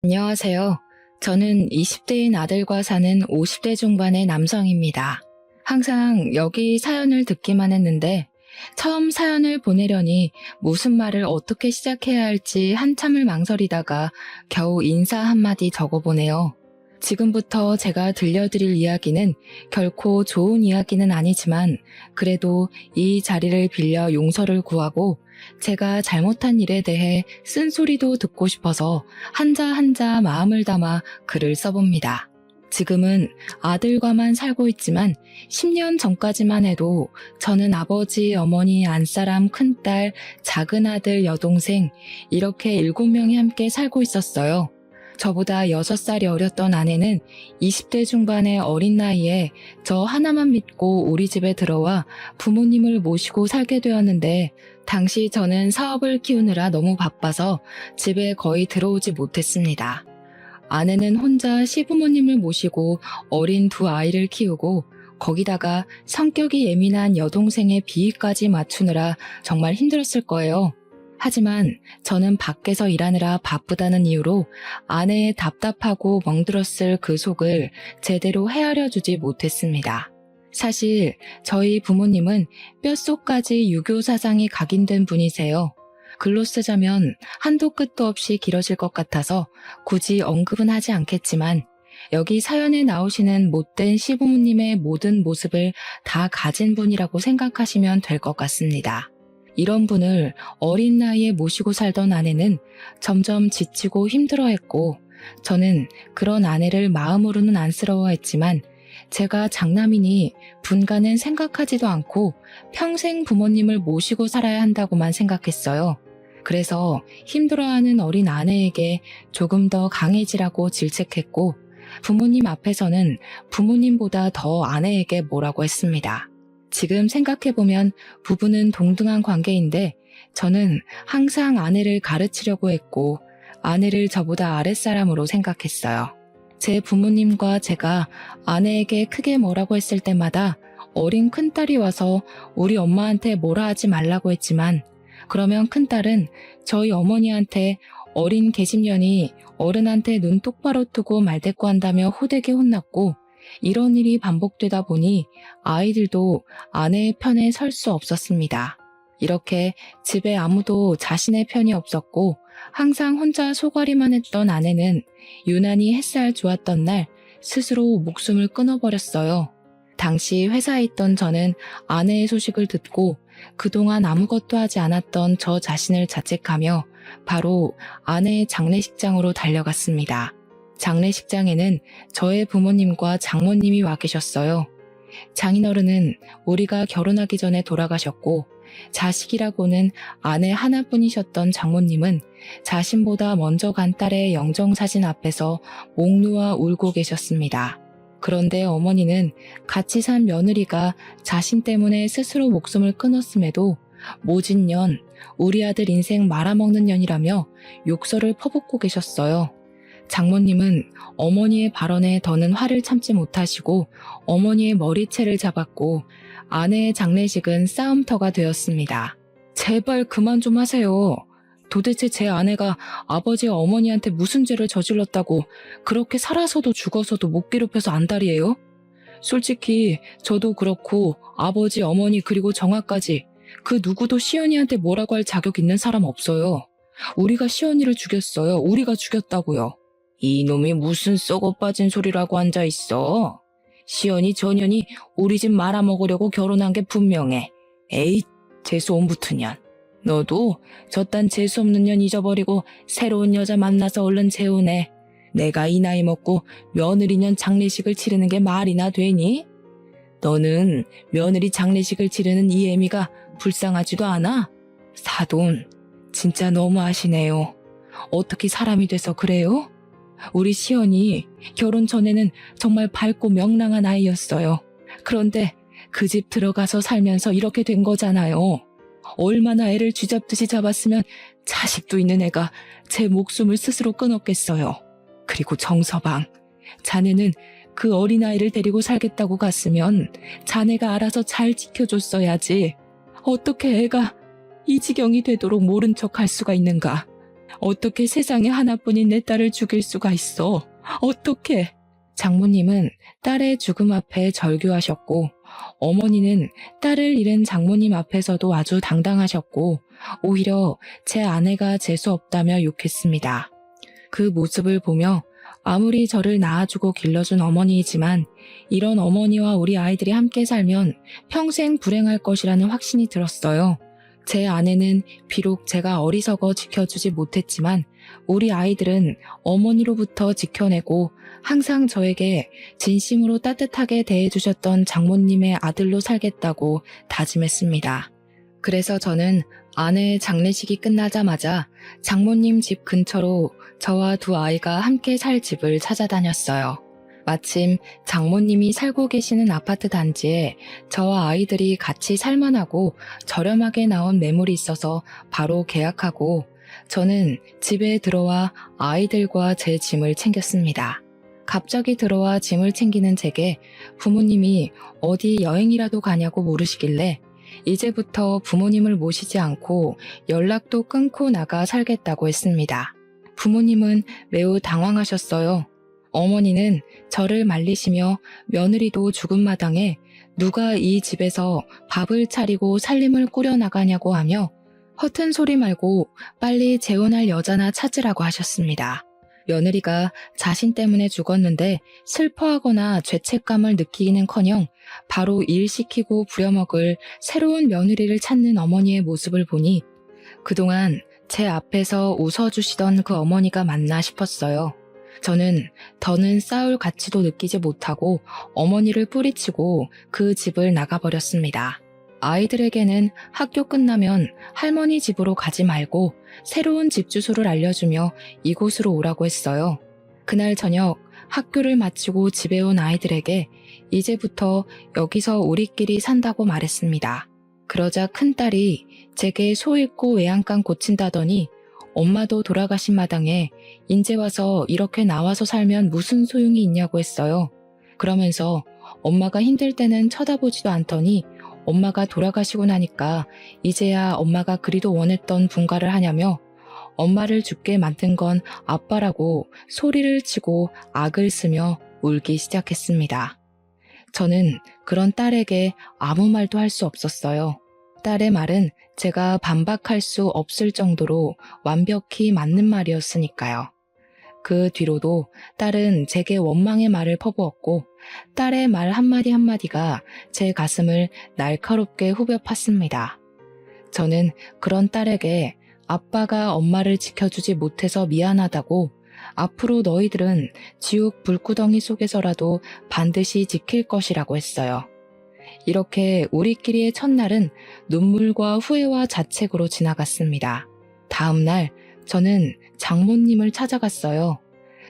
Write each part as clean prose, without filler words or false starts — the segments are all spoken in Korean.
안녕하세요. 저는 20대인 아들과 사는 50대 중반의 남성입니다. 항상 여기 사연을 듣기만 했는데 처음 사연을 보내려니 무슨 말을 어떻게 시작해야 할지 한참을 망설이다가 겨우 인사 한마디 적어보네요. 지금부터 제가 들려드릴 이야기는 결코 좋은 이야기는 아니지만 그래도 이 자리를 빌려 용서를 구하고 제가 잘못한 일에 대해 쓴소리도 듣고 싶어서 한자 한자 마음을 담아 글을 써봅니다. 지금은 아들과만 살고 있지만 10년 전까지만 해도 저는 아버지, 어머니, 안사람, 큰딸, 작은 아들, 여동생 이렇게 7명이 함께 살고 있었어요. 저보다 6살이 어렸던 아내는 20대 중반의 어린 나이에 저 하나만 믿고 우리 집에 들어와 부모님을 모시고 살게 되었는데 당시 저는 사업을 키우느라 너무 바빠서 집에 거의 들어오지 못했습니다. 아내는 혼자 시부모님을 모시고 어린 두 아이를 키우고 거기다가 성격이 예민한 여동생의 비위까지 맞추느라 정말 힘들었을 거예요. 하지만 저는 밖에서 일하느라 바쁘다는 이유로 아내의 답답하고 멍들었을 그 속을 제대로 헤아려 주지 못했습니다. 사실 저희 부모님은 뼛속까지 유교 사상이 각인된 분이세요. 글로 쓰자면 한도 끝도 없이 길어질 것 같아서 굳이 언급은 하지 않겠지만 여기 사연에 나오시는 못된 시부모님의 모든 모습을 다 가진 분이라고 생각하시면 될 것 같습니다. 이런 분을 어린 나이에 모시고 살던 아내는 점점 지치고 힘들어했고 저는 그런 아내를 마음으로는 안쓰러워했지만 제가 장남이니 분가는 생각하지도 않고 평생 부모님을 모시고 살아야 한다고만 생각했어요. 그래서 힘들어하는 어린 아내에게 조금 더 강해지라고 질책했고 부모님 앞에서는 부모님보다 더 아내에게 뭐라고 했습니다. 지금 생각해보면 부부는 동등한 관계인데 저는 항상 아내를 가르치려고 했고 아내를 저보다 아랫사람으로 생각했어요. 제 부모님과 제가 아내에게 크게 뭐라고 했을 때마다 어린 큰딸이 와서 우리 엄마한테 뭐라 하지 말라고 했지만 그러면 큰딸은 저희 어머니한테 어린 계집년이 어른한테 눈 똑바로 뜨고 말대꾸한다며 호되게 혼났고 이런 일이 반복되다 보니 아이들도 아내의 편에 설 수 없었습니다. 이렇게 집에 아무도 자신의 편이 없었고 항상 혼자 소갈이만 했던 아내는 유난히 햇살 좋았던 날 스스로 목숨을 끊어버렸어요. 당시 회사에 있던 저는 아내의 소식을 듣고 그동안 아무것도 하지 않았던 저 자신을 자책하며 바로 아내의 장례식장으로 달려갔습니다. 장례식장에는 저의 부모님과 장모님이 와 계셨어요. 장인어른은 우리가 결혼하기 전에 돌아가셨고 자식이라고는 아내 하나뿐이셨던 장모님은 자신보다 먼저 간 딸의 영정사진 앞에서 목 놓아 울고 계셨습니다. 그런데 어머니는 같이 산 며느리가 자신 때문에 스스로 목숨을 끊었음에도 모진 년, 우리 아들 인생 말아먹는 년이라며 욕설을 퍼붓고 계셨어요. 장모님은 어머니의 발언에 더는 화를 참지 못하시고 어머니의 머리채를 잡았고 아내의 장례식은 싸움터가 되었습니다. 제발 그만 좀 하세요. 도대체 제 아내가 아버지와 어머니한테 무슨 죄를 저질렀다고 그렇게 살아서도 죽어서도 못 괴롭혀서 안달이에요? 솔직히 저도 그렇고 아버지, 어머니 그리고 정아까지 그 누구도 시연이한테 뭐라고 할 자격 있는 사람 없어요. 우리가 시연이를 죽였어요. 우리가 죽였다고요. 이놈이 무슨 썩어 빠진 소리라고 앉아있어. 시연이 전년이 우리 집 말아먹으려고 결혼한 게 분명해. 에이, 재수없는 붙은 년. 너도 저딴 재수없는 년 잊어버리고 새로운 여자 만나서 얼른 재혼해. 내가 이 나이 먹고 며느리년 장례식을 치르는 게 말이나 되니? 너는 며느리 장례식을 치르는 이 애미가 불쌍하지도 않아? 사돈, 진짜 너무하시네요. 어떻게 사람이 돼서 그래요? 우리 시연이 결혼 전에는 정말 밝고 명랑한 아이였어요. 그런데 그 집 들어가서 살면서 이렇게 된 거잖아요. 얼마나 애를 쥐잡듯이 잡았으면 자식도 있는 애가 제 목숨을 스스로 끊었겠어요. 그리고 정서방, 자네는 그 어린아이를 데리고 살겠다고 갔으면 자네가 알아서 잘 지켜줬어야지. 어떻게 애가 이 지경이 되도록 모른 척 할 수가 있는가? 어떻게 세상에 하나뿐인 내 딸을 죽일 수가 있어? 어떻게? 장모님은 딸의 죽음 앞에 절규하셨고, 어머니는 딸을 잃은 장모님 앞에서도 아주 당당하셨고, 오히려 제 아내가 재수 없다며 욕했습니다. 그 모습을 보며 아무리 저를 낳아주고 길러준 어머니이지만 이런 어머니와 우리 아이들이 함께 살면 평생 불행할 것이라는 확신이 들었어요. 제 아내는 비록 제가 어리석어 지켜주지 못했지만 우리 아이들은 어머니로부터 지켜내고 항상 저에게 진심으로 따뜻하게 대해주셨던 장모님의 아들로 살겠다고 다짐했습니다. 그래서 저는 아내의 장례식이 끝나자마자 장모님 집 근처로 저와 두 아이가 함께 살 집을 찾아다녔어요. 마침 장모님이 살고 계시는 아파트 단지에 저와 아이들이 같이 살만하고 저렴하게 나온 매물이 있어서 바로 계약하고 저는 집에 들어와 아이들과 제 짐을 챙겼습니다. 갑자기 들어와 짐을 챙기는 제게 부모님이 어디 여행이라도 가냐고 물으시길래 이제부터 부모님을 모시지 않고 연락도 끊고 나가 살겠다고 했습니다. 부모님은 매우 당황하셨어요. 어머니는 저를 말리시며 며느리도 죽은 마당에 누가 이 집에서 밥을 차리고 살림을 꾸려나가냐고 하며 허튼 소리 말고 빨리 재혼할 여자나 찾으라고 하셨습니다. 며느리가 자신 때문에 죽었는데 슬퍼하거나 죄책감을 느끼기는커녕 바로 일 시키고 부려먹을 새로운 며느리를 찾는 어머니의 모습을 보니 그동안 제 앞에서 웃어주시던 그 어머니가 맞나 싶었어요. 저는 더는 싸울 가치도 느끼지 못하고 어머니를 뿌리치고 그 집을 나가버렸습니다. 아이들에게는 학교 끝나면 할머니 집으로 가지 말고 새로운 집 주소를 알려주며 이곳으로 오라고 했어요. 그날 저녁 학교를 마치고 집에 온 아이들에게 이제부터 여기서 우리끼리 산다고 말했습니다. 그러자 큰딸이 제게 소 잃고 외양간 고친다더니 엄마도 돌아가신 마당에 인제 와서 이렇게 나와서 살면 무슨 소용이 있냐고 했어요. 그러면서 엄마가 힘들 때는 쳐다보지도 않더니 엄마가 돌아가시고 나니까 이제야 엄마가 그리도 원했던 분가를 하냐며 엄마를 죽게 만든 건 아빠라고 소리를 치고 악을 쓰며 울기 시작했습니다. 저는 그런 딸에게 아무 말도 할 수 없었어요. 딸의 말은 제가 반박할 수 없을 정도로 완벽히 맞는 말이었으니까요. 그 뒤로도 딸은 제게 원망의 말을 퍼부었고 딸의 말 한마디 한마디가 제 가슴을 날카롭게 후벼 팠습니다. 저는 그런 딸에게 아빠가 엄마를 지켜주지 못해서 미안하다고 앞으로 너희들은 지옥 불구덩이 속에서라도 반드시 지킬 것이라고 했어요. 이렇게 우리끼리의 첫날은 눈물과 후회와 자책으로 지나갔습니다. 다음 날 저는 장모님을 찾아갔어요.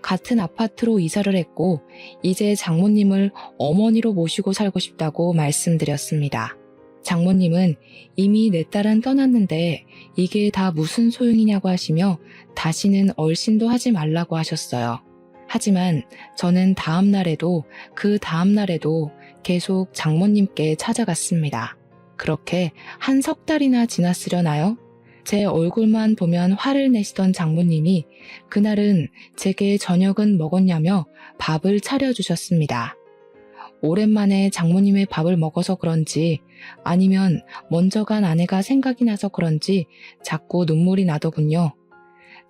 같은 아파트로 이사를 했고 이제 장모님을 어머니로 모시고 살고 싶다고 말씀드렸습니다. 장모님은 이미 내 딸은 떠났는데 이게 다 무슨 소용이냐고 하시며 다시는 얼씬도 하지 말라고 하셨어요. 하지만 저는 다음 날에도 그 다음 날에도 계속 장모님께 찾아갔습니다. 그렇게 한 석 달이나 지났으려나요? 제 얼굴만 보면 화를 내시던 장모님이 그날은 제게 저녁은 먹었냐며 밥을 차려주셨습니다. 오랜만에 장모님의 밥을 먹어서 그런지 아니면 먼저 간 아내가 생각이 나서 그런지 자꾸 눈물이 나더군요.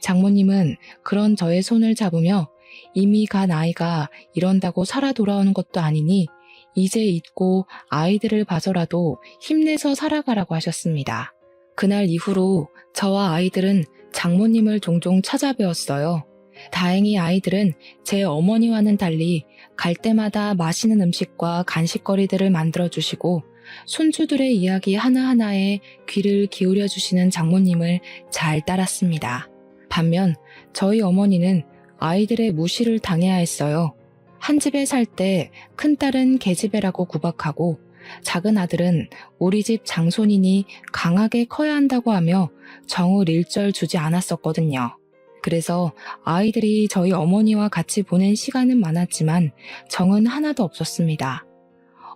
장모님은 그런 저의 손을 잡으며 이미 간 아이가 이런다고 살아 돌아오는 것도 아니니 이제 잊고 아이들을 봐서라도 힘내서 살아가라고 하셨습니다. 그날 이후로 저와 아이들은 장모님을 종종 찾아뵈었어요. 다행히 아이들은 제 어머니와는 달리 갈 때마다 맛있는 음식과 간식거리들을 만들어주시고 손주들의 이야기 하나하나에 귀를 기울여주시는 장모님을 잘 따랐습니다. 반면 저희 어머니는 아이들의 무시를 당해야 했어요. 한 집에 살 때 큰딸은 계집애라고 구박하고 작은 아들은 우리 집 장손이니 강하게 커야 한다고 하며 정을 일절 주지 않았었거든요. 그래서 아이들이 저희 어머니와 같이 보낸 시간은 많았지만 정은 하나도 없었습니다.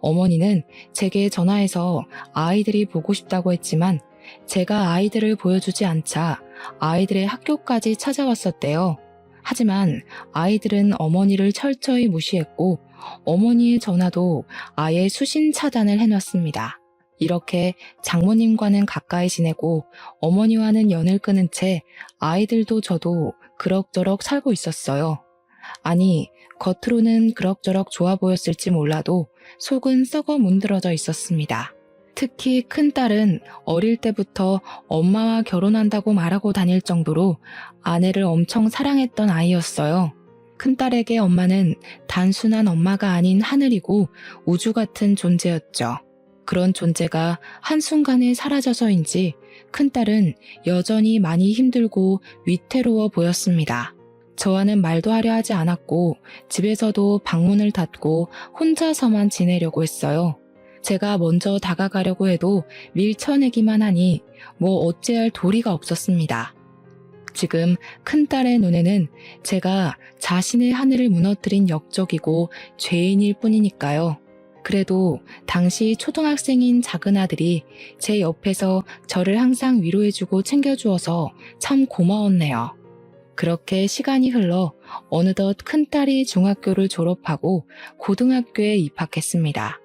어머니는 제게 전화해서 아이들이 보고 싶다고 했지만 제가 아이들을 보여주지 않자 아이들의 학교까지 찾아왔었대요. 하지만 아이들은 어머니를 철저히 무시했고 어머니의 전화도 아예 수신 차단을 해놨습니다. 이렇게 장모님과는 가까이 지내고 어머니와는 연을 끊은 채 아이들도 저도 그럭저럭 살고 있었어요. 아니, 겉으로는 그럭저럭 좋아 보였을지 몰라도 속은 썩어 문드러져 있었습니다. 특히 큰딸은 어릴 때부터 엄마와 결혼한다고 말하고 다닐 정도로 아내를 엄청 사랑했던 아이였어요. 큰딸에게 엄마는 단순한 엄마가 아닌 하늘이고 우주 같은 존재였죠. 그런 존재가 한순간에 사라져서인지 큰딸은 여전히 많이 힘들고 위태로워 보였습니다. 저와는 말도 하려 하지 않았고 집에서도 방문을 닫고 혼자서만 지내려고 했어요. 제가 먼저 다가가려고 해도 밀쳐내기만 하니 뭐 어찌할 도리가 없었습니다. 지금 큰딸의 눈에는 제가 자신의 하늘을 무너뜨린 역적이고 죄인일 뿐이니까요. 그래도 당시 초등학생인 작은 아들이 제 옆에서 저를 항상 위로해주고 챙겨주어서 참 고마웠네요. 그렇게 시간이 흘러 어느덧 큰딸이 중학교를 졸업하고 고등학교에 입학했습니다.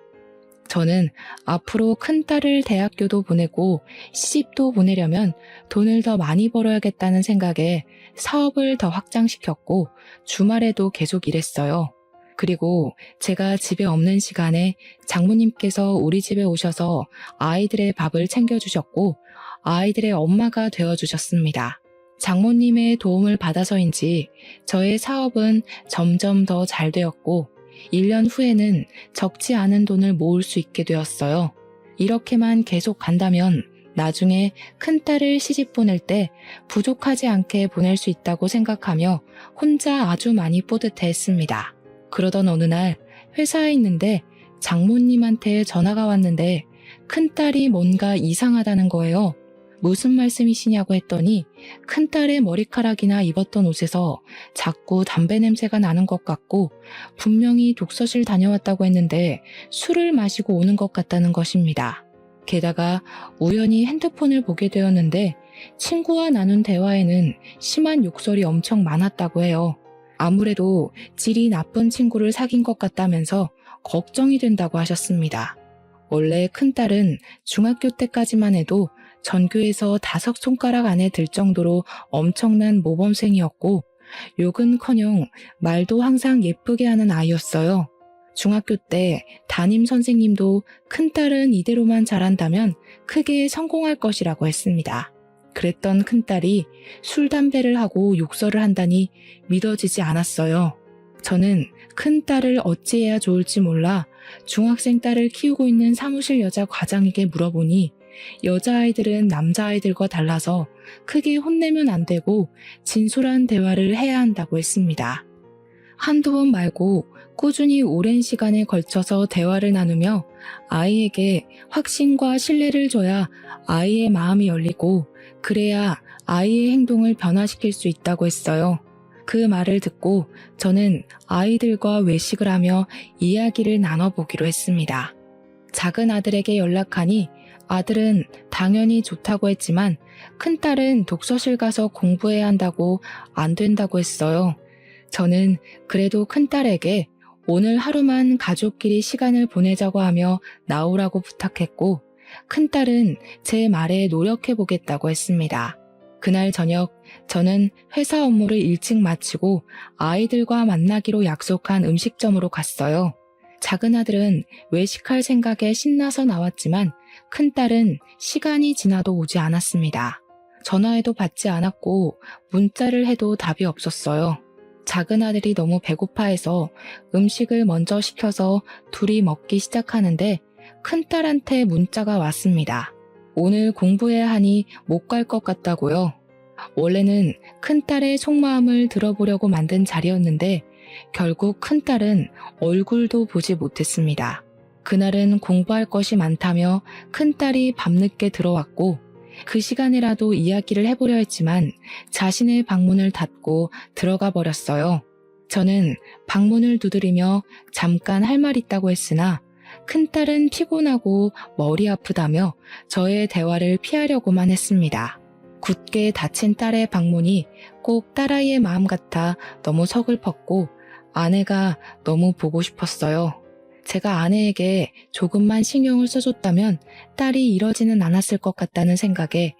저는 앞으로 큰딸을 대학교도 보내고 시집도 보내려면 돈을 더 많이 벌어야겠다는 생각에 사업을 더 확장시켰고 주말에도 계속 일했어요. 그리고 제가 집에 없는 시간에 장모님께서 우리 집에 오셔서 아이들의 밥을 챙겨주셨고 아이들의 엄마가 되어주셨습니다. 장모님의 도움을 받아서인지 저의 사업은 점점 더 잘 되었고 1년 후에는 적지 않은 돈을 모을 수 있게 되었어요. 이렇게만 계속 간다면 나중에 큰딸을 시집 보낼 때 부족하지 않게 보낼 수 있다고 생각하며 혼자 아주 많이 뿌듯해했습니다. 그러던 어느 날 회사에 있는데 장모님한테 전화가 왔는데 큰딸이 뭔가 이상하다는 거예요. 무슨 말씀이시냐고 했더니 큰딸의 머리카락이나 입었던 옷에서 자꾸 담배 냄새가 나는 것 같고 분명히 독서실 다녀왔다고 했는데 술을 마시고 오는 것 같다는 것입니다. 게다가 우연히 핸드폰을 보게 되었는데 친구와 나눈 대화에는 심한 욕설이 엄청 많았다고 해요. 아무래도 질이 나쁜 친구를 사귄 것 같다면서 걱정이 된다고 하셨습니다. 원래 큰딸은 중학교 때까지만 해도 전교에서 5손가락 안에 들 정도로 엄청난 모범생이었고 욕은커녕 말도 항상 예쁘게 하는 아이였어요. 중학교 때 담임 선생님도 큰딸은 이대로만 잘한다면 크게 성공할 것이라고 했습니다. 그랬던 큰딸이 술, 담배를 하고 욕설을 한다니 믿어지지 않았어요. 저는 큰딸을 어찌해야 좋을지 몰라 중학생 딸을 키우고 있는 사무실 여자 과장에게 물어보니 여자아이들은 남자아이들과 달라서 크게 혼내면 안 되고 진솔한 대화를 해야 한다고 했습니다. 한두 번 말고 꾸준히 오랜 시간에 걸쳐서 대화를 나누며 아이에게 확신과 신뢰를 줘야 아이의 마음이 열리고 그래야 아이의 행동을 변화시킬 수 있다고 했어요. 그 말을 듣고 저는 아이들과 외식을 하며 이야기를 나눠보기로 했습니다. 작은 아들에게 연락하니 아들은 당연히 좋다고 했지만 큰딸은 독서실 가서 공부해야 한다고 안 된다고 했어요. 저는 그래도 큰딸에게 오늘 하루만 가족끼리 시간을 보내자고 하며 나오라고 부탁했고 큰딸은 제 말에 노력해보겠다고 했습니다. 그날 저녁 저는 회사 업무를 일찍 마치고 아이들과 만나기로 약속한 음식점으로 갔어요. 작은 아들은 외식할 생각에 신나서 나왔지만 큰딸은 시간이 지나도 오지 않았습니다. 전화해도 받지 않았고 문자를 해도 답이 없었어요. 작은 아들이 너무 배고파해서 음식을 먼저 시켜서 둘이 먹기 시작하는데 큰딸한테 문자가 왔습니다. 오늘 공부해야 하니 못 갈 것 같다고요. 원래는 큰딸의 속마음을 들어보려고 만든 자리였는데 결국 큰딸은 얼굴도 보지 못했습니다. 그날은 공부할 것이 많다며 큰딸이 밤늦게 들어왔고 그 시간이라도 이야기를 해보려 했지만 자신의 방문을 닫고 들어가 버렸어요. 저는 방문을 두드리며 잠깐 할 말 있다고 했으나 큰딸은 피곤하고 머리 아프다며 저의 대화를 피하려고만 했습니다. 굳게 닫힌 딸의 방문이 꼭 딸아이의 마음 같아 너무 서글펐고 아내가 너무 보고 싶었어요. 제가 아내에게 조금만 신경을 써줬다면 딸이 이러지는 않았을 것 같다는 생각에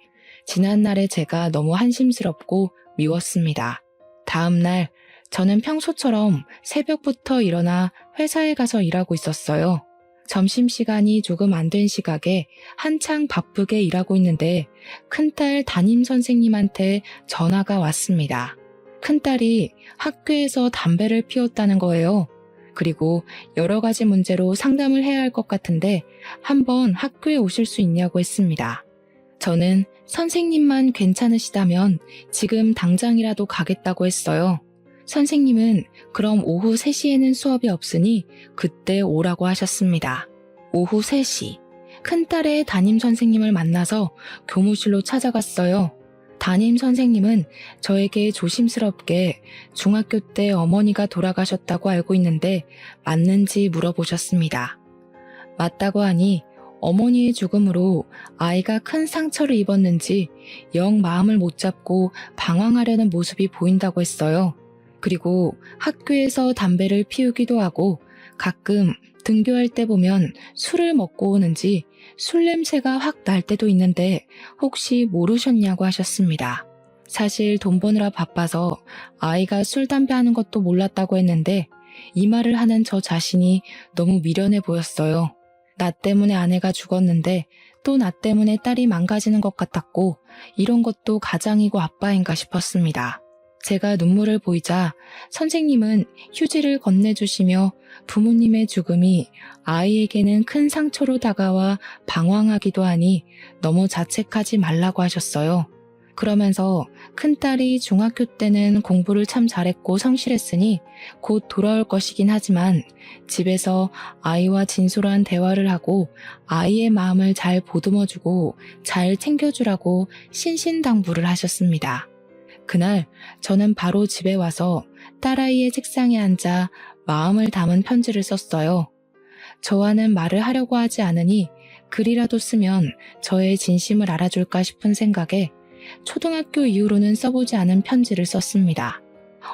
지난날에 제가 너무 한심스럽고 미웠습니다. 다음 날 저는 평소처럼 새벽부터 일어나 회사에 가서 일하고 있었어요. 점심시간이 조금 안 된 시각에 한창 바쁘게 일하고 있는데 큰딸 담임 선생님한테 전화가 왔습니다. 큰딸이 학교에서 담배를 피웠다는 거예요. 그리고 여러 가지 문제로 상담을 해야 할 것 같은데 한번 학교에 오실 수 있냐고 했습니다. 저는 선생님만 괜찮으시다면 지금 당장이라도 가겠다고 했어요. 선생님은 그럼 오후 3시에는 수업이 없으니 그때 오라고 하셨습니다. 오후 3시, 큰딸의 담임 선생님을 만나서 교무실로 찾아갔어요. 담임 선생님은 저에게 조심스럽게 중학교 때 어머니가 돌아가셨다고 알고 있는데 맞는지 물어보셨습니다. 맞다고 하니 어머니의 죽음으로 아이가 큰 상처를 입었는지 영 마음을 못 잡고 방황하려는 모습이 보인다고 했어요. 그리고 학교에서 담배를 피우기도 하고 가끔 등교할 때 보면 술을 먹고 오는지 술 냄새가 확 날 때도 있는데 혹시 모르셨냐고 하셨습니다. 사실 돈 버느라 바빠서 아이가 술, 담배 하는 것도 몰랐다고 했는데 이 말을 하는 저 자신이 너무 미련해 보였어요. 나 때문에 아내가 죽었는데 또 나 때문에 딸이 망가지는 것 같았고 이런 것도 가장이고 아빠인가 싶었습니다. 제가 눈물을 보이자 선생님은 휴지를 건네주시며 부모님의 죽음이 아이에게는 큰 상처로 다가와 방황하기도 하니 너무 자책하지 말라고 하셨어요. 그러면서 큰딸이 중학교 때는 공부를 참 잘했고 성실했으니 곧 돌아올 것이긴 하지만 집에서 아이와 진솔한 대화를 하고 아이의 마음을 잘 보듬어주고 잘 챙겨주라고 신신당부를 하셨습니다. 그날 저는 바로 집에 와서 딸아이의 책상에 앉아 마음을 담은 편지를 썼어요. 저와는 말을 하려고 하지 않으니 글이라도 쓰면 저의 진심을 알아줄까 싶은 생각에 초등학교 이후로는 써보지 않은 편지를 썼습니다.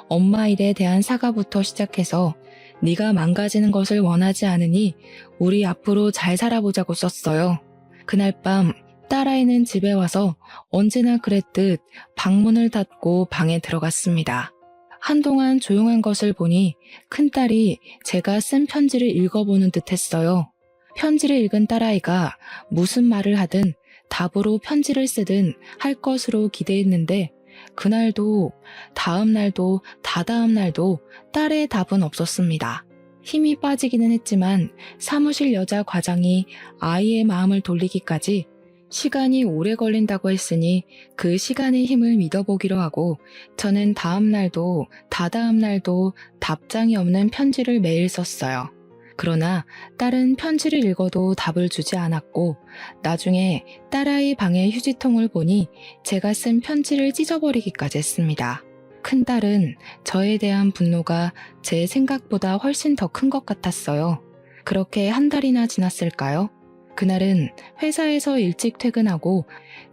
엄마 일에 대한 사과부터 시작해서 네가 망가지는 것을 원하지 않으니 우리 앞으로 잘 살아보자고 썼어요. 그날 밤 딸아이는 집에 와서 언제나 그랬듯 방문을 닫고 방에 들어갔습니다. 한동안 조용한 것을 보니 큰딸이 제가 쓴 편지를 읽어보는 듯 했어요. 편지를 읽은 딸아이가 무슨 말을 하든 답으로 편지를 쓰든 할 것으로 기대했는데 그날도 다음 날도 다다음 날도 딸의 답은 없었습니다. 힘이 빠지기는 했지만 사무실 여자 과장이 아이의 마음을 돌리기까지 시간이 오래 걸린다고 했으니 그 시간의 힘을 믿어보기로 하고 저는 다음 날도 다다음 날도 답장이 없는 편지를 매일 썼어요. 그러나 딸은 편지를 읽어도 답을 주지 않았고 나중에 딸아이 방의 휴지통을 보니 제가 쓴 편지를 찢어버리기까지 했습니다. 큰딸은 저에 대한 분노가 제 생각보다 훨씬 더 큰 것 같았어요. 그렇게 한 달이나 지났을까요? 그날은 회사에서 일찍 퇴근하고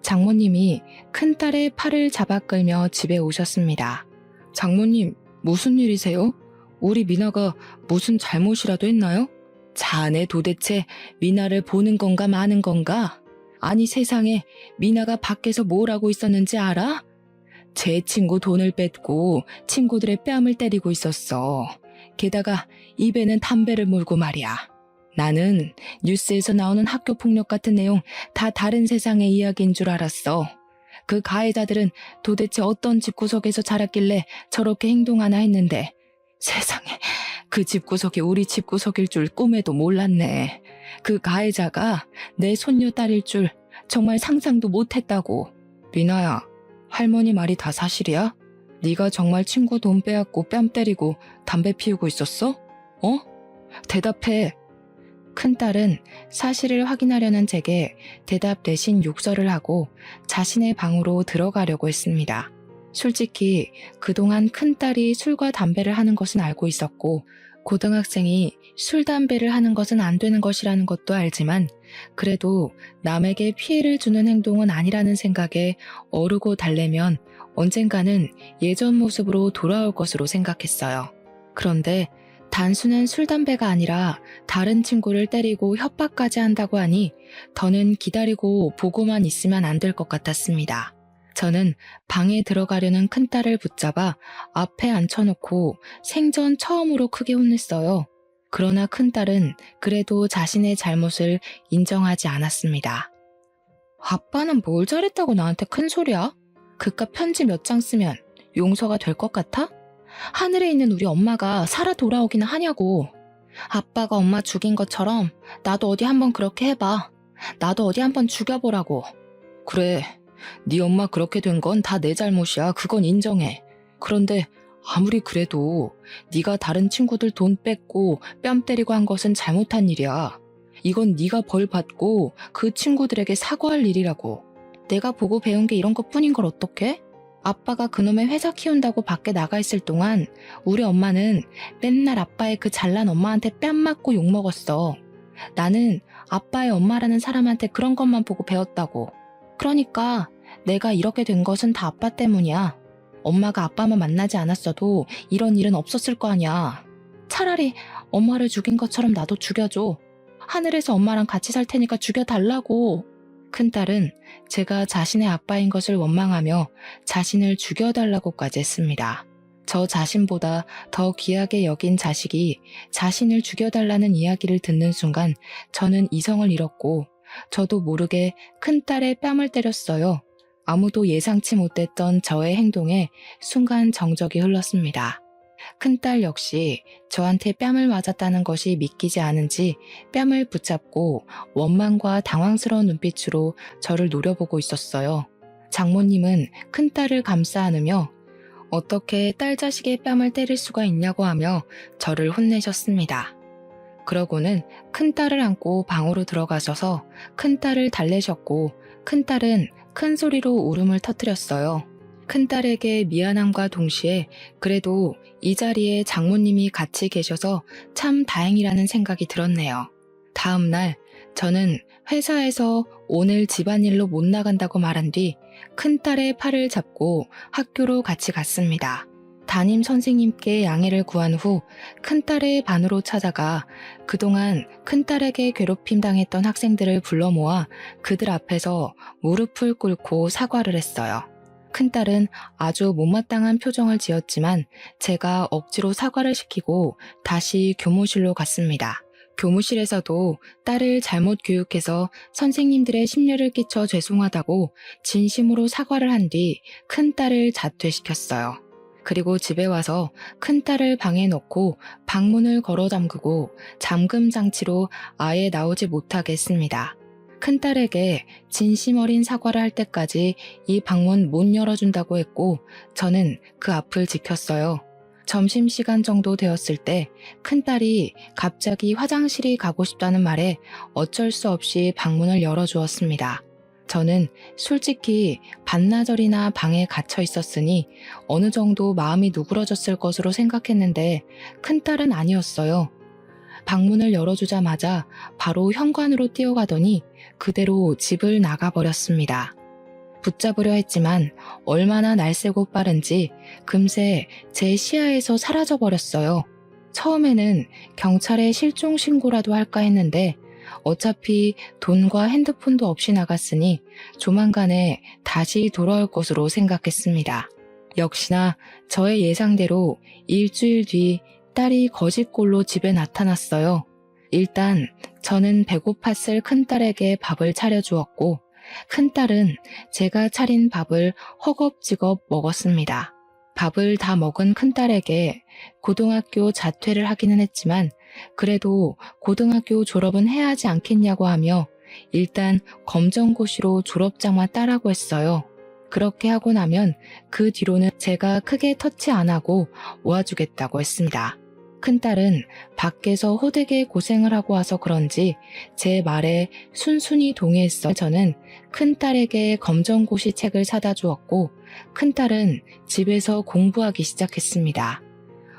장모님이 큰딸의 팔을 잡아 끌며 집에 오셨습니다. 장모님, 무슨 일이세요? 우리 미나가 무슨 잘못이라도 했나요? 자네 도대체 미나를 보는 건가 마는 건가? 아니 세상에 미나가 밖에서 뭘 하고 있었는지 알아? 제 친구 돈을 뺏고 친구들의 뺨을 때리고 있었어. 게다가 입에는 담배를 물고 말이야. 나는 뉴스에서 나오는 학교 폭력 같은 내용 다 다른 세상의 이야기인 줄 알았어. 그 가해자들은 도대체 어떤 집구석에서 자랐길래 저렇게 행동하나 했는데 세상에 그 집구석이 우리 집구석일 줄 꿈에도 몰랐네. 그 가해자가 내 손녀딸일 줄 정말 상상도 못했다고. 미나야, 할머니 말이 다 사실이야? 네가 정말 친구 돈 빼앗고 뺨 때리고 담배 피우고 있었어? 어? 대답해. 큰딸은 사실을 확인하려는 제게 대답 대신 욕설을 하고 자신의 방으로 들어가려고 했습니다. 솔직히 그동안 큰딸이 술과 담배를 하는 것은 알고 있었고 고등학생이 술, 담배를 하는 것은 안 되는 것이라는 것도 알지만 그래도 남에게 피해를 주는 행동은 아니라는 생각에 어르고 달래면 언젠가는 예전 모습으로 돌아올 것으로 생각했어요. 그런데 단순한 술, 담배가 아니라 다른 친구를 때리고 협박까지 한다고 하니 더는 기다리고 보고만 있으면 안 될 것 같았습니다. 저는 방에 들어가려는 큰딸을 붙잡아 앞에 앉혀놓고 생전 처음으로 크게 혼냈어요. 그러나 큰딸은 그래도 자신의 잘못을 인정하지 않았습니다. 아빠는 뭘 잘했다고 나한테 큰 소리야? 그깟 편지 몇 장 쓰면 용서가 될 것 같아? 하늘에 있는 우리 엄마가 살아 돌아오기는 하냐고. 아빠가 엄마 죽인 것처럼 나도 어디 한번 그렇게 해봐. 나도 어디 한번 죽여보라고. 그래, 네 엄마 그렇게 된 건 다 내 잘못이야. 그건 인정해. 그런데 아무리 그래도 네가 다른 친구들 돈 뺏고 뺨 때리고 한 것은 잘못한 일이야. 이건 네가 벌 받고 그 친구들에게 사과할 일이라고. 내가 보고 배운 게 이런 것뿐인 걸 어떡해? 아빠가 그놈의 회사 키운다고 밖에 나가 있을 동안 우리 엄마는 맨날 아빠의 그 잘난 엄마한테 뺨 맞고 욕먹었어. 나는 아빠의 엄마라는 사람한테 그런 것만 보고 배웠다고. 그러니까 내가 이렇게 된 것은 다 아빠 때문이야. 엄마가 아빠만 만나지 않았어도 이런 일은 없었을 거 아니야. 차라리 엄마를 죽인 것처럼 나도 죽여줘. 하늘에서 엄마랑 같이 살 테니까 죽여달라고. 큰딸은 제가 자신의 아빠인 것을 원망하며 자신을 죽여달라고까지 했습니다. 저 자신보다 더 귀하게 여긴 자식이 자신을 죽여달라는 이야기를 듣는 순간 저는 이성을 잃었고 저도 모르게 큰딸의 뺨을 때렸어요. 아무도 예상치 못했던 저의 행동에 순간 정적이 흘렀습니다. 큰딸 역시 저한테 뺨을 맞았다는 것이 믿기지 않은지 뺨을 붙잡고 원망과 당황스러운 눈빛으로 저를 노려보고 있었어요. 장모님은 큰딸을 감싸 안으며 어떻게 딸 자식의 뺨을 때릴 수가 있냐고 하며 저를 혼내셨습니다. 그러고는 큰딸을 안고 방으로 들어가셔서 큰딸을 달래셨고 큰딸은 큰 소리로 울음을 터뜨렸어요. 큰딸에게 미안함과 동시에 그래도 이 자리에 장모님이 같이 계셔서 참 다행이라는 생각이 들었네요. 다음 날 저는 회사에서 오늘 집안일로 못 나간다고 말한 뒤 큰딸의 팔을 잡고 학교로 같이 갔습니다. 담임 선생님께 양해를 구한 후 큰딸의 반으로 찾아가 그동안 큰딸에게 괴롭힘 당했던 학생들을 불러 모아 그들 앞에서 무릎을 꿇고 사과를 했어요. 큰딸은 아주 못마땅한 표정을 지었지만 제가 억지로 사과를 시키고 다시 교무실로 갔습니다. 교무실에서도 딸을 잘못 교육해서 선생님들의 심려를 끼쳐 죄송하다고 진심으로 사과를 한 뒤 큰딸을 자퇴시켰어요. 그리고 집에 와서 큰딸을 방에 넣고 방문을 걸어 잠그고 잠금 장치로 아예 나오지 못하게 했습니다. 큰딸에게 진심 어린 사과를 할 때까지 이 방문 못 열어준다고 했고 저는 그 앞을 지켰어요. 점심시간 정도 되었을 때 큰딸이 갑자기 화장실이 가고 싶다는 말에 어쩔 수 없이 방문을 열어주었습니다. 저는 솔직히 반나절이나 방에 갇혀 있었으니 어느 정도 마음이 누그러졌을 것으로 생각했는데 큰딸은 아니었어요. 방문을 열어주자마자 바로 현관으로 뛰어가더니 그대로 집을 나가버렸습니다. 붙잡으려 했지만 얼마나 날쌔고 빠른지 금세 제 시야에서 사라져버렸어요. 처음에는 경찰에 실종 신고라도 할까 했는데 어차피 돈과 핸드폰도 없이 나갔으니 조만간에 다시 돌아올 것으로 생각했습니다. 역시나 저의 예상대로 일주일 뒤 딸이 거짓골로 집에 나타났어요. 일단 저는 배고팠을 큰딸에게 밥을 차려주었고 큰딸은 제가 차린 밥을 허겁지겁 먹었습니다. 밥을 다 먹은 큰딸에게 고등학교 자퇴를 하기는 했지만 그래도 고등학교 졸업은 해야 하지 않겠냐고 하며 일단 검정고시로 졸업장만 따라고 했어요. 그렇게 하고 나면 그 뒤로는 제가 크게 터치 안 하고 모아주겠다고 했습니다. 큰딸은 밖에서 호되게 고생을 하고 와서 그런지 제 말에 순순히 동의했어. 저는 큰딸에게 검정고시 책을 사다 주었고 큰딸은 집에서 공부하기 시작했습니다.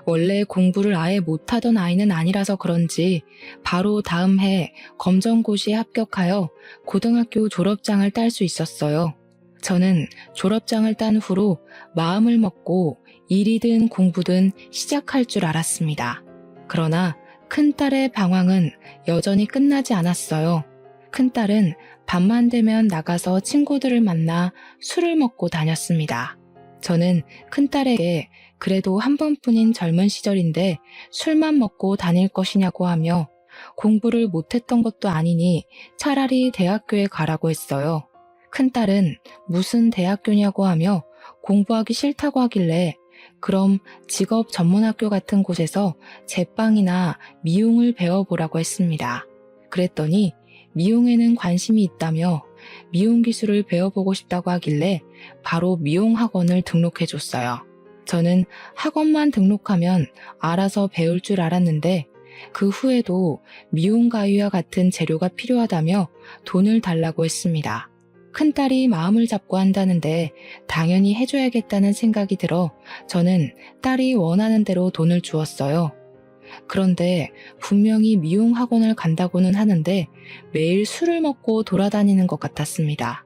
원래 공부를 아예 못하던 아이는 아니라서 그런지 바로 다음 해 검정고시에 합격하여 고등학교 졸업장을 딸 수 있었어요. 저는 졸업장을 딴 후로 마음을 먹고 일이든 공부든 시작할 줄 알았습니다. 그러나 큰딸의 방황은 여전히 끝나지 않았어요. 큰딸은 밤만 되면 나가서 친구들을 만나 술을 먹고 다녔습니다. 저는 큰딸에게 그래도 한 번뿐인 젊은 시절인데 술만 먹고 다닐 것이냐고 하며 공부를 못했던 것도 아니니 차라리 대학교에 가라고 했어요. 큰딸은 무슨 대학교냐고 하며 공부하기 싫다고 하길래 그럼 직업 전문학교 같은 곳에서 제빵이나 미용을 배워보라고 했습니다. 그랬더니 미용에는 관심이 있다며 미용 기술을 배워보고 싶다고 하길래 바로 미용학원을 등록해줬어요. 저는 학원만 등록하면 알아서 배울 줄 알았는데 그 후에도 미용 가위와 같은 재료가 필요하다며 돈을 달라고 했습니다. 큰딸이 마음을 잡고 한다는데 당연히 해줘야겠다는 생각이 들어 저는 딸이 원하는 대로 돈을 주었어요. 그런데 분명히 미용 학원을 간다고는 하는데 매일 술을 먹고 돌아다니는 것 같았습니다.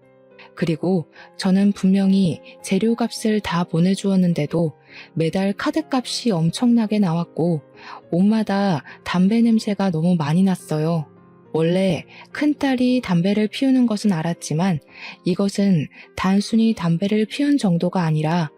그리고 저는 분명히 재료값을 다 보내주었는데도 매달 카드값이 엄청나게 나왔고 옷마다 담배 냄새가 너무 많이 났어요. 원래 큰딸이 담배를 피우는 것은 알았지만 이것은 단순히 담배를 피운 정도가 아니라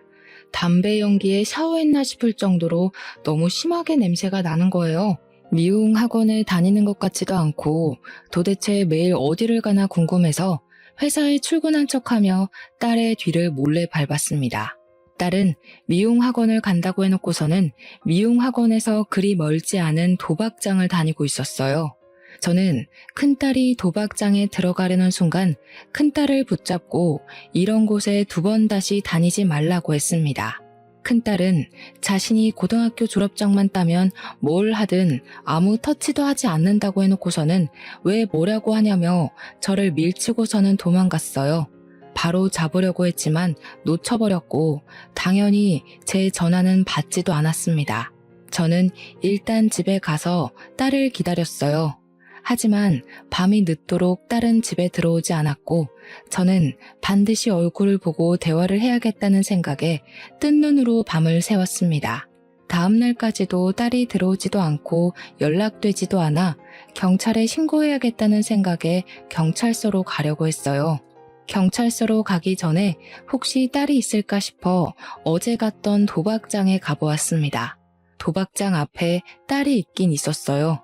담배 연기에 샤워했나 싶을 정도로 너무 심하게 냄새가 나는 거예요. 미용 학원에 다니는 것 같지도 않고 도대체 매일 어디를 가나 궁금해서 회사에 출근한 척하며 딸의 뒤를 몰래 밟았습니다. 딸은 미용 학원을 간다고 해놓고서는 미용 학원에서 그리 멀지 않은 도박장을 다니고 있었어요. 저는 큰딸이 도박장에 들어가려는 순간 큰딸을 붙잡고 이런 곳에 2번 다시 다니지 말라고 했습니다. 큰딸은 자신이 고등학교 졸업장만 따면 뭘 하든 아무 터치도 하지 않는다고 해놓고서는 왜 뭐라고 하냐며 저를 밀치고서는 도망갔어요. 바로 잡으려고 했지만 놓쳐버렸고 당연히 제 전화는 받지도 않았습니다. 저는 일단 집에 가서 딸을 기다렸어요. 하지만 밤이 늦도록 딸은 집에 들어오지 않았고 저는 반드시 얼굴을 보고 대화를 해야겠다는 생각에 뜬 눈으로 밤을 새웠습니다. 다음 날까지도 딸이 들어오지도 않고 연락되지도 않아 경찰에 신고해야겠다는 생각에 경찰서로 가려고 했어요. 경찰서로 가기 전에 혹시 딸이 있을까 싶어 어제 갔던 도박장에 가보았습니다. 도박장 앞에 딸이 있긴 있었어요.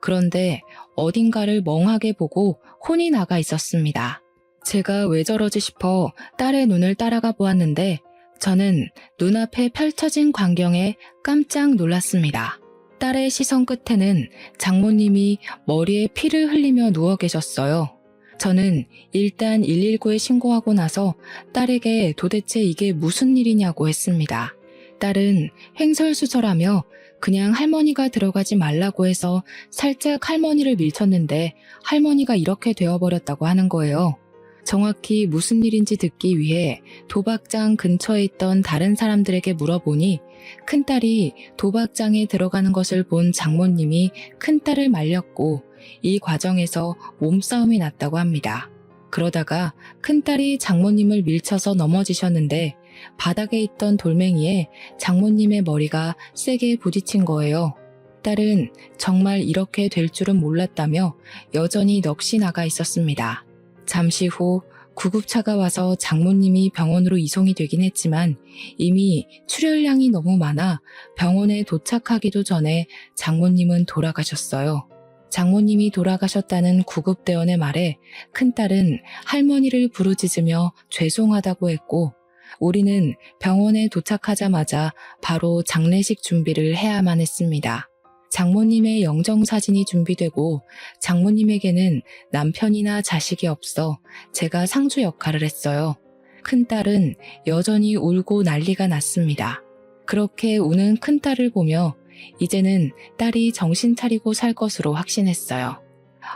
그런데 어딘가를 멍하게 보고 혼이 나가 있었습니다. 제가 왜 저러지 싶어 딸의 눈을 따라가 보았는데 저는 눈앞에 펼쳐진 광경에 깜짝 놀랐습니다. 딸의 시선 끝에는 장모님이 머리에 피를 흘리며 누워 계셨어요. 저는 일단 119에 신고하고 나서 딸에게 도대체 이게 무슨 일이냐고 했습니다. 딸은 횡설수설하며 그냥 할머니가 들어가지 말라고 해서 살짝 할머니를 밀쳤는데 할머니가 이렇게 되어버렸다고 하는 거예요. 정확히 무슨 일인지 듣기 위해 도박장 근처에 있던 다른 사람들에게 물어보니 큰딸이 도박장에 들어가는 것을 본 장모님이 큰딸을 말렸고 이 과정에서 몸싸움이 났다고 합니다. 그러다가 큰딸이 장모님을 밀쳐서 넘어지셨는데 바닥에 있던 돌멩이에 장모님의 머리가 세게 부딪힌 거예요. 딸은 정말 이렇게 될 줄은 몰랐다며 여전히 넋이 나가 있었습니다. 잠시 후 구급차가 와서 장모님이 병원으로 이송이 되긴 했지만 이미 출혈량이 너무 많아 병원에 도착하기도 전에 장모님은 돌아가셨어요. 장모님이 돌아가셨다는 구급대원의 말에 큰딸은 할머니를 부르짖으며 죄송하다고 했고 우리는 병원에 도착하자마자 바로 장례식 준비를 해야만 했습니다. 장모님의 영정사진이 준비되고 장모님에게는 남편이나 자식이 없어 제가 상주 역할을 했어요. 큰딸은 여전히 울고 난리가 났습니다. 그렇게 우는 큰딸을 보며 이제는 딸이 정신 차리고 살 것으로 확신했어요.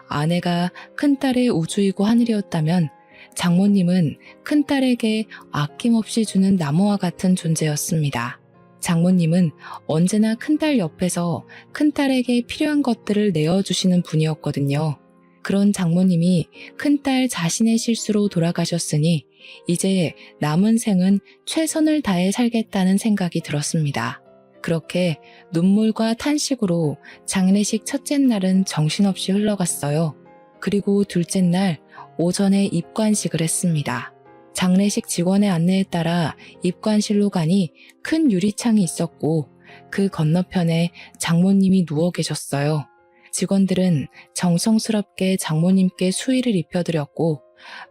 아내가 큰딸의 우주이고 하늘이었다면 장모님은 큰딸에게 아낌없이 주는 나무와 같은 존재였습니다. 장모님은 언제나 큰딸 옆에서 큰딸에게 필요한 것들을 내어주시는 분이었거든요. 그런 장모님이 큰딸 자신의 실수로 돌아가셨으니 이제 남은 생은 최선을 다해 살겠다는 생각이 들었습니다. 그렇게 눈물과 탄식으로 장례식 첫째 날은 정신없이 흘러갔어요. 그리고 둘째 날 오전에 입관식을 했습니다. 장례식 직원의 안내에 따라 입관실로 가니 큰 유리창이 있었고 그 건너편에 장모님이 누워 계셨어요. 직원들은 정성스럽게 장모님께 수의를 입혀드렸고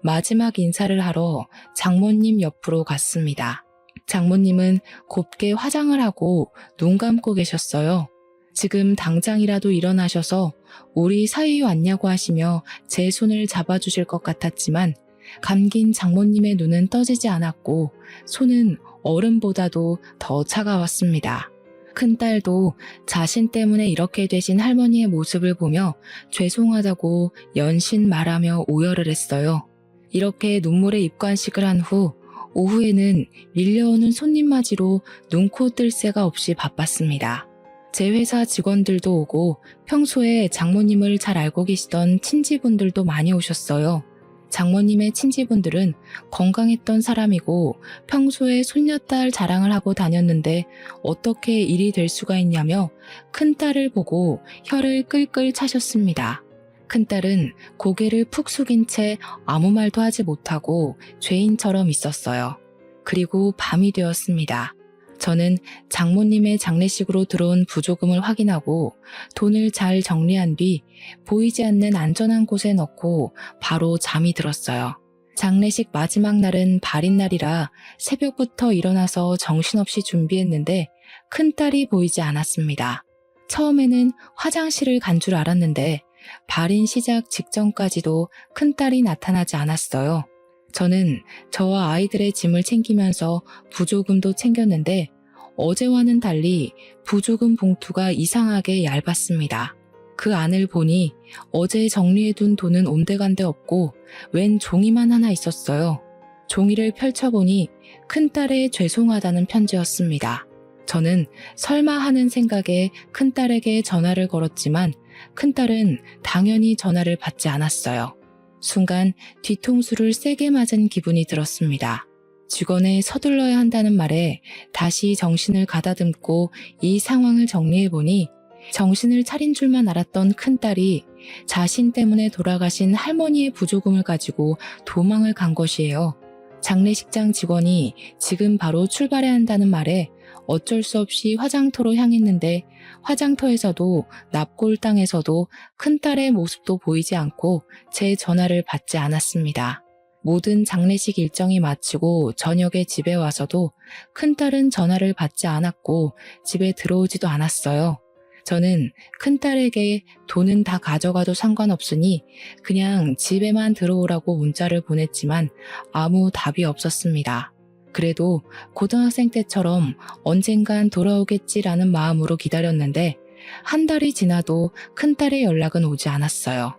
마지막 인사를 하러 장모님 옆으로 갔습니다. 장모님은 곱게 화장을 하고 눈 감고 계셨어요. 지금 당장이라도 일어나셔서 우리 사위 왔냐고 하시며 제 손을 잡아주실 것 같았지만 감긴 장모님의 눈은 떠지지 않았고 손은 얼음보다도 더 차가웠습니다. 큰딸도 자신 때문에 이렇게 되신 할머니의 모습을 보며 죄송하다고 연신 말하며 오열을 했어요. 이렇게 눈물의 입관식을 한 후 오후에는 밀려오는 손님 맞이로 눈코 뜰 새가 없이 바빴습니다. 제 회사 직원들도 오고 평소에 장모님을 잘 알고 계시던 친지분들도 많이 오셨어요. 장모님의 친지분들은 건강했던 사람이고 평소에 손녀딸 자랑을 하고 다녔는데 어떻게 일이 될 수가 있냐며 큰딸을 보고 혀를 끌끌 차셨습니다. 큰딸은 고개를 푹 숙인 채 아무 말도 하지 못하고 죄인처럼 있었어요. 그리고 밤이 되었습니다. 저는 장모님의 장례식으로 들어온 부조금을 확인하고 돈을 잘 정리한 뒤 보이지 않는 안전한 곳에 넣고 바로 잠이 들었어요. 장례식 마지막 날은 발인 날이라 새벽부터 일어나서 정신없이 준비했는데 큰딸이 보이지 않았습니다. 처음에는 화장실을 간 줄 알았는데 발인 시작 직전까지도 큰딸이 나타나지 않았어요. 저는 저와 아이들의 짐을 챙기면서 부조금도 챙겼는데 어제와는 달리 부조금 봉투가 이상하게 얇았습니다. 그 안을 보니 어제 정리해둔 돈은 온데간데 없고 웬 종이만 하나 있었어요. 종이를 펼쳐보니 큰딸의 죄송하다는 편지였습니다. 저는 설마 하는 생각에 큰딸에게 전화를 걸었지만 큰딸은 당연히 전화를 받지 않았어요. 순간 뒤통수를 세게 맞은 기분이 들었습니다. 직원에 서둘러야 한다는 말에 다시 정신을 가다듬고 이 상황을 정리해보니 정신을 차린 줄만 알았던 큰딸이 자신 때문에 돌아가신 할머니의 부조금을 가지고 도망을 간 것이에요. 장례식장 직원이 지금 바로 출발해야 한다는 말에 어쩔 수 없이 화장터로 향했는데 화장터에서도 납골당에서도 큰딸의 모습도 보이지 않고 제 전화를 받지 않았습니다. 모든 장례식 일정이 마치고 저녁에 집에 와서도 큰딸은 전화를 받지 않았고 집에 들어오지도 않았어요. 저는 큰딸에게 돈은 다 가져가도 상관없으니 그냥 집에만 들어오라고 문자를 보냈지만 아무 답이 없었습니다. 그래도 고등학생 때처럼 언젠간 돌아오겠지라는 마음으로 기다렸는데 한 달이 지나도 큰딸의 연락은 오지 않았어요.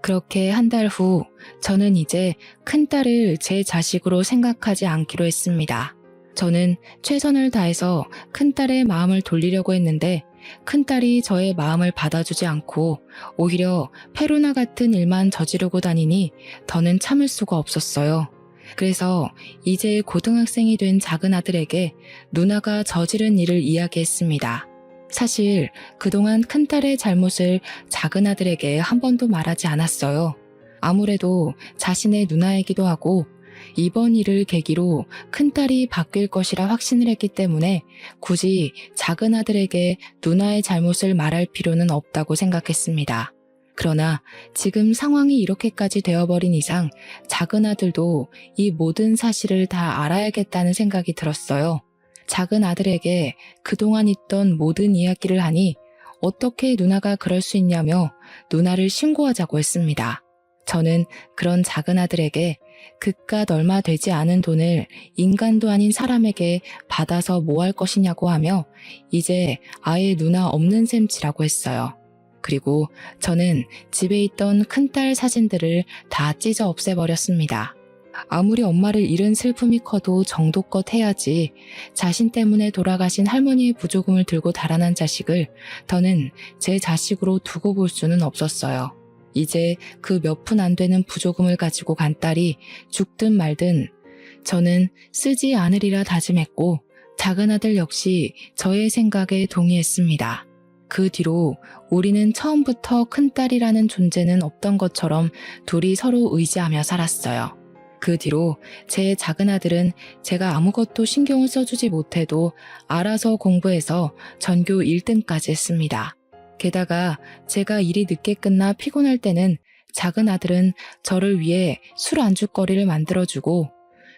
그렇게 한 달 후 저는 이제 큰딸을 제 자식으로 생각하지 않기로 했습니다. 저는 최선을 다해서 큰딸의 마음을 돌리려고 했는데 큰딸이 저의 마음을 받아주지 않고 오히려 페루나 같은 일만 저지르고 다니니 더는 참을 수가 없었어요. 그래서 이제 고등학생이 된 작은 아들에게 누나가 저지른 일을 이야기했습니다. 사실 그동안 큰딸의 잘못을 작은 아들에게 한 번도 말하지 않았어요. 아무래도 자신의 누나이기도 하고 이번 일을 계기로 큰딸이 바뀔 것이라 확신을 했기 때문에 굳이 작은 아들에게 누나의 잘못을 말할 필요는 없다고 생각했습니다. 그러나 지금 상황이 이렇게까지 되어버린 이상 작은 아들도 이 모든 사실을 다 알아야겠다는 생각이 들었어요. 작은 아들에게 그동안 있던 모든 이야기를 하니 어떻게 누나가 그럴 수 있냐며 누나를 신고하자고 했습니다. 저는 그런 작은 아들에게 그깟 얼마 되지 않은 돈을 인간도 아닌 사람에게 받아서 뭐 할 것이냐고 하며 이제 아예 누나 없는 셈치라고 했어요. 그리고 저는 집에 있던 큰딸 사진들을 다 찢어 없애버렸습니다. 아무리 엄마를 잃은 슬픔이 커도 정도껏 해야지 자신 때문에 돌아가신 할머니의 부조금을 들고 달아난 자식을 더는 제 자식으로 두고 볼 수는 없었어요. 이제 그 몇 푼 안 되는 부조금을 가지고 간 딸이 죽든 말든 저는 쓰지 않으리라 다짐했고 작은 아들 역시 저의 생각에 동의했습니다. 그 뒤로 우리는 처음부터 큰딸이라는 존재는 없던 것처럼 둘이 서로 의지하며 살았어요. 그 뒤로 제 작은 아들은 제가 아무것도 신경을 써주지 못해도 알아서 공부해서 전교 1등까지 했습니다. 게다가 제가 일이 늦게 끝나 피곤할 때는 작은 아들은 저를 위해 술 안주거리를 만들어주고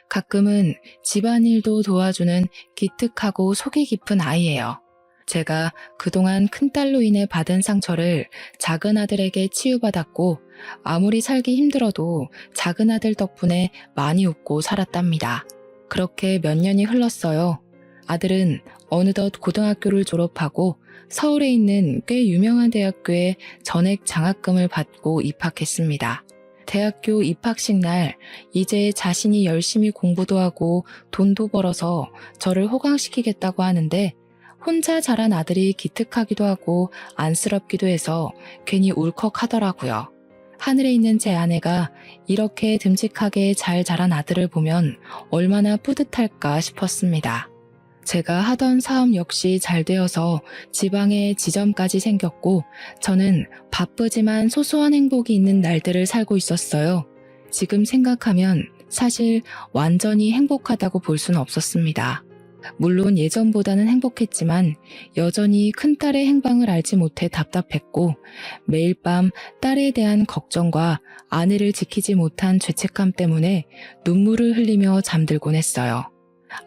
가끔은 집안일도 도와주는 기특하고 속이 깊은 아이예요. 제가 그동안 큰딸로 인해 받은 상처를 작은 아들에게 치유받았고 아무리 살기 힘들어도 작은 아들 덕분에 많이 웃고 살았답니다. 그렇게 몇 년이 흘렀어요. 아들은 어느덧 고등학교를 졸업하고 서울에 있는 꽤 유명한 대학교에 전액 장학금을 받고 입학했습니다. 대학교 입학식 날 이제 자신이 열심히 공부도 하고 돈도 벌어서 저를 호강시키겠다고 하는데 혼자 자란 아들이 기특하기도 하고 안쓰럽기도 해서 괜히 울컥하더라고요. 하늘에 있는 제 아내가 이렇게 듬직하게 잘 자란 아들을 보면 얼마나 뿌듯할까 싶었습니다. 제가 하던 사업 역시 잘 되어서 지방에 지점까지 생겼고 저는 바쁘지만 소소한 행복이 있는 날들을 살고 있었어요. 지금 생각하면 사실 완전히 행복하다고 볼 수는 없었습니다. 물론 예전보다는 행복했지만 여전히 큰딸의 행방을 알지 못해 답답했고 매일 밤 딸에 대한 걱정과 아내를 지키지 못한 죄책감 때문에 눈물을 흘리며 잠들곤 했어요.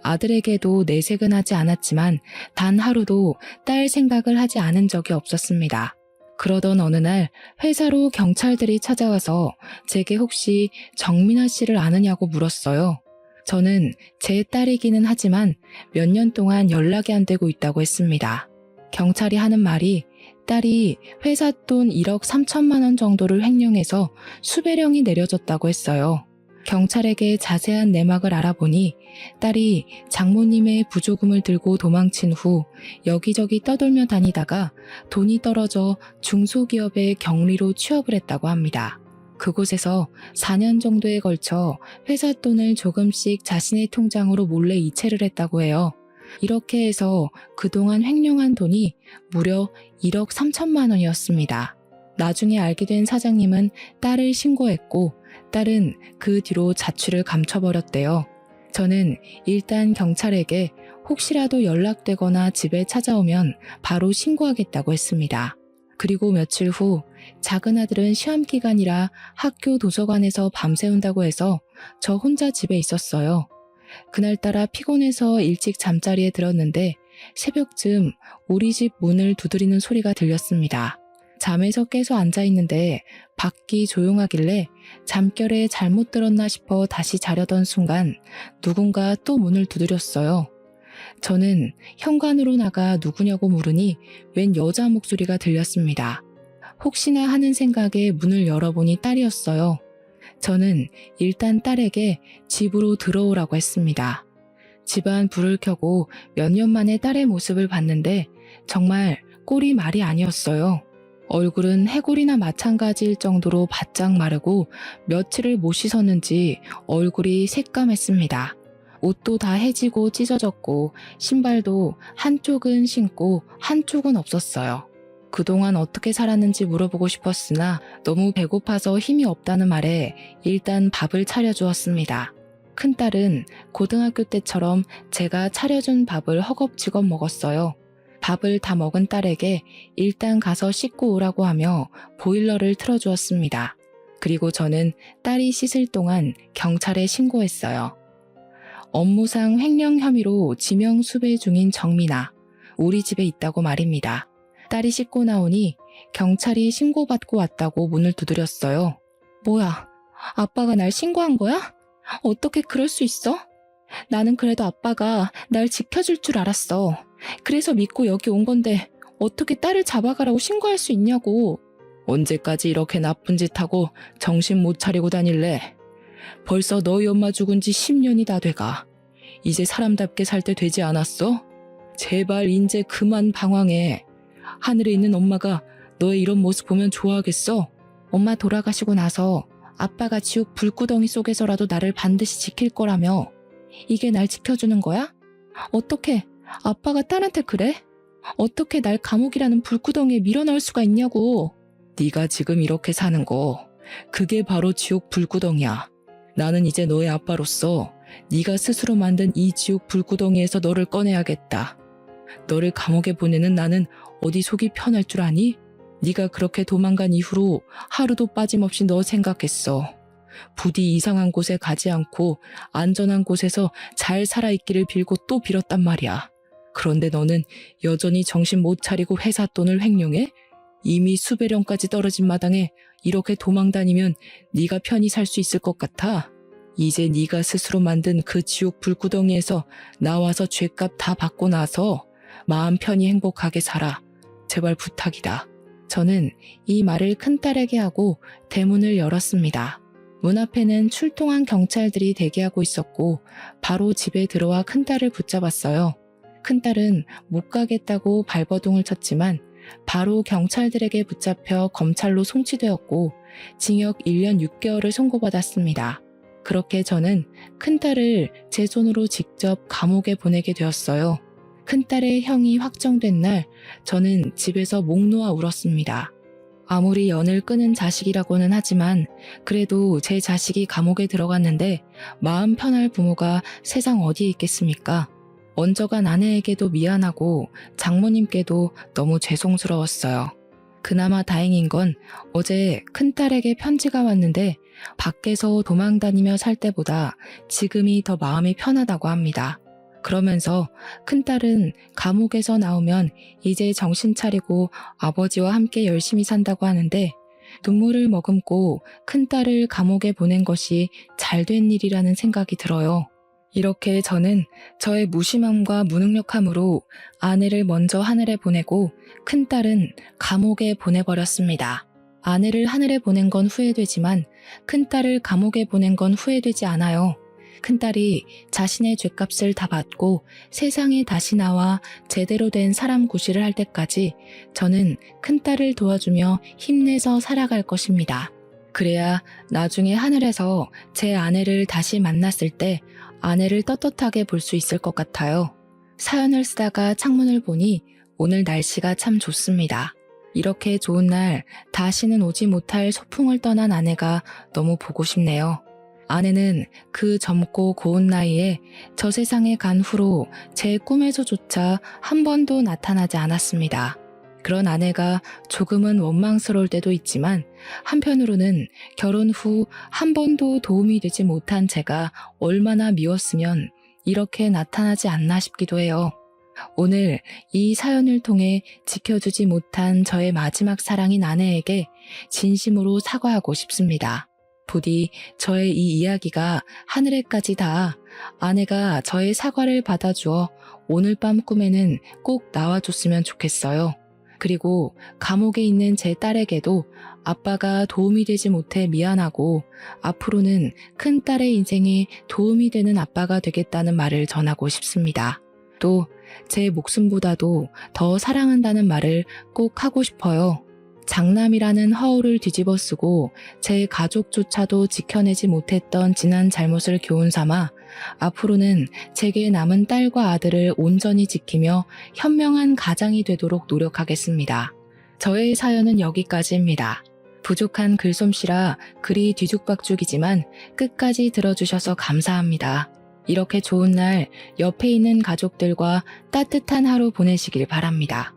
아들에게도 내색은 하지 않았지만 단 하루도 딸 생각을 하지 않은 적이 없었습니다. 그러던 어느 날 회사로 경찰들이 찾아와서 제게 혹시 정민아 씨를 아느냐고 물었어요. 저는 제 딸이기는 하지만 몇 년 동안 연락이 안 되고 있다고 했습니다. 경찰이 하는 말이 딸이 회사 돈 1억 3천만 원 정도를 횡령해서 수배령이 내려졌다고 했어요. 경찰에게 자세한 내막을 알아보니 딸이 장모님의 부조금을 들고 도망친 후 여기저기 떠돌며 다니다가 돈이 떨어져 중소기업의 경리로 취업을 했다고 합니다. 그곳에서 4년 정도에 걸쳐 회사 돈을 조금씩 자신의 통장으로 몰래 이체를 했다고 해요. 이렇게 해서 그동안 횡령한 돈이 무려 1억 3천만 원이었습니다. 나중에 알게 된 사장님은 딸을 신고했고 딸은 그 뒤로 자취를 감춰버렸대요. 저는 일단 경찰에게 혹시라도 연락되거나 집에 찾아오면 바로 신고하겠다고 했습니다. 그리고 며칠 후 작은 아들은 시험 기간이라 학교 도서관에서 밤새운다고 해서 저 혼자 집에 있었어요. 그날따라 피곤해서 일찍 잠자리에 들었는데 새벽쯤 우리 집 문을 두드리는 소리가 들렸습니다. 잠에서 깨서 앉아있는데 밖이 조용하길래 잠결에 잘못 들었나 싶어 다시 자려던 순간 누군가 또 문을 두드렸어요. 저는 현관으로 나가 누구냐고 물으니 웬 여자 목소리가 들렸습니다. 혹시나 하는 생각에 문을 열어보니 딸이었어요. 저는 일단 딸에게 집으로 들어오라고 했습니다. 집안 불을 켜고 몇 년 만에 딸의 모습을 봤는데 정말 꼴이 말이 아니었어요. 얼굴은 해골이나 마찬가지일 정도로 바짝 마르고 며칠을 못 씻었는지 얼굴이 새까맸습니다. 옷도 다 해지고 찢어졌고 신발도 한쪽은 신고 한쪽은 없었어요. 그동안 어떻게 살았는지 물어보고 싶었으나 너무 배고파서 힘이 없다는 말에 일단 밥을 차려주었습니다. 큰딸은 고등학교 때처럼 제가 차려준 밥을 허겁지겁 먹었어요. 밥을 다 먹은 딸에게 일단 가서 씻고 오라고 하며 보일러를 틀어주었습니다. 그리고 저는 딸이 씻을 동안 경찰에 신고했어요. 업무상 횡령 혐의로 지명 수배 중인 정민아, 우리 집에 있다고 말입니다. 딸이 씻고 나오니 경찰이 신고받고 왔다고 문을 두드렸어요. 뭐야, 아빠가 날 신고한 거야? 어떻게 그럴 수 있어? 나는 그래도 아빠가 날 지켜줄 줄 알았어. 그래서 믿고 여기 온 건데 어떻게 딸을 잡아가라고 신고할 수 있냐고. 언제까지 이렇게 나쁜 짓 하고 정신 못 차리고 다닐래? 벌써 너희 엄마 죽은 지 10년이 다 돼가. 이제 사람답게 살 때 되지 않았어? 제발 이제 그만 방황해. 하늘에 있는 엄마가 너의 이런 모습 보면 좋아하겠어? 엄마 돌아가시고 나서 아빠가 지옥 불구덩이 속에서라도 나를 반드시 지킬 거라며. 이게 날 지켜주는 거야? 어떻게 아빠가 딸한테 그래? 어떻게 날 감옥이라는 불구덩이에 밀어넣을 수가 있냐고. 네가 지금 이렇게 사는 거, 그게 바로 지옥 불구덩이야. 나는 이제 너의 아빠로서 네가 스스로 만든 이 지옥 불구덩이에서 너를 꺼내야겠다. 너를 감옥에 보내는 나는 어디 속이 편할 줄 아니? 네가 그렇게 도망간 이후로 하루도 빠짐없이 너 생각했어. 부디 이상한 곳에 가지 않고 안전한 곳에서 잘 살아있기를 빌고 또 빌었단 말이야. 그런데 너는 여전히 정신 못 차리고 회사 돈을 횡령해? 이미 수배령까지 떨어진 마당에 이렇게 도망 다니면 네가 편히 살 수 있을 것 같아? 이제 네가 스스로 만든 그 지옥 불구덩이에서 나와서 죗값 다 받고 나서 마음 편히 행복하게 살아. 제발 부탁이다. 저는 이 말을 큰딸에게 하고 대문을 열었습니다. 문 앞에는 출동한 경찰들이 대기하고 있었고 바로 집에 들어와 큰딸을 붙잡았어요. 큰딸은 못 가겠다고 발버둥을 쳤지만 바로 경찰들에게 붙잡혀 검찰로 송치되었고 징역 1년 6개월을 선고받았습니다. 그렇게 저는 큰딸을 제 손으로 직접 감옥에 보내게 되었어요. 큰딸의 형이 확정된 날 저는 집에서 목 놓아 울었습니다. 아무리 연을 끊은 자식이라고는 하지만 그래도 제 자식이 감옥에 들어갔는데 마음 편할 부모가 세상 어디에 있겠습니까? 얹어간 아내에게도 미안하고 장모님께도 너무 죄송스러웠어요. 그나마 다행인 건 어제 큰딸에게 편지가 왔는데 밖에서 도망다니며 살 때보다 지금이 더 마음이 편하다고 합니다. 그러면서 큰딸은 감옥에서 나오면 이제 정신 차리고 아버지와 함께 열심히 산다고 하는데 눈물을 머금고 큰딸을 감옥에 보낸 것이 잘된 일이라는 생각이 들어요. 이렇게 저는 저의 무심함과 무능력함으로 아내를 먼저 하늘에 보내고 큰딸은 감옥에 보내버렸습니다. 아내를 하늘에 보낸 건 후회되지만 큰딸을 감옥에 보낸 건 후회되지 않아요. 큰딸이 자신의 죗값을 다 받고 세상에 다시 나와 제대로 된 사람 구실을 할 때까지 저는 큰딸을 도와주며 힘내서 살아갈 것입니다. 그래야 나중에 하늘에서 제 아내를 다시 만났을 때 아내를 떳떳하게 볼 수 있을 것 같아요. 사연을 쓰다가 창문을 보니 오늘 날씨가 참 좋습니다. 이렇게 좋은 날 다시는 오지 못할 소풍을 떠난 아내가 너무 보고 싶네요. 아내는 그 젊고 고운 나이에 저 세상에 간 후로 제 꿈에서조차 한 번도 나타나지 않았습니다. 그런 아내가 조금은 원망스러울 때도 있지만 한편으로는 결혼 후 한 번도 도움이 되지 못한 제가 얼마나 미웠으면 이렇게 나타나지 않나 싶기도 해요. 오늘 이 사연을 통해 지켜주지 못한 저의 마지막 사랑인 아내에게 진심으로 사과하고 싶습니다. 부디 저의 이 이야기가 하늘에까지 닿아 아내가 저의 사과를 받아주어 오늘 밤 꿈에는 꼭 나와줬으면 좋겠어요. 그리고 감옥에 있는 제 딸에게도 아빠가 도움이 되지 못해 미안하고 앞으로는 큰 딸의 인생에 도움이 되는 아빠가 되겠다는 말을 전하고 싶습니다. 또 제 목숨보다도 더 사랑한다는 말을 꼭 하고 싶어요. 장남이라는 허울을 뒤집어 쓰고 제 가족조차도 지켜내지 못했던 지난 잘못을 교훈 삼아 앞으로는 제게 남은 딸과 아들을 온전히 지키며 현명한 가장이 되도록 노력하겠습니다. 저의 사연은 여기까지입니다. 부족한 글솜씨라 글이 뒤죽박죽이지만 끝까지 들어주셔서 감사합니다. 이렇게 좋은 날 옆에 있는 가족들과 따뜻한 하루 보내시길 바랍니다.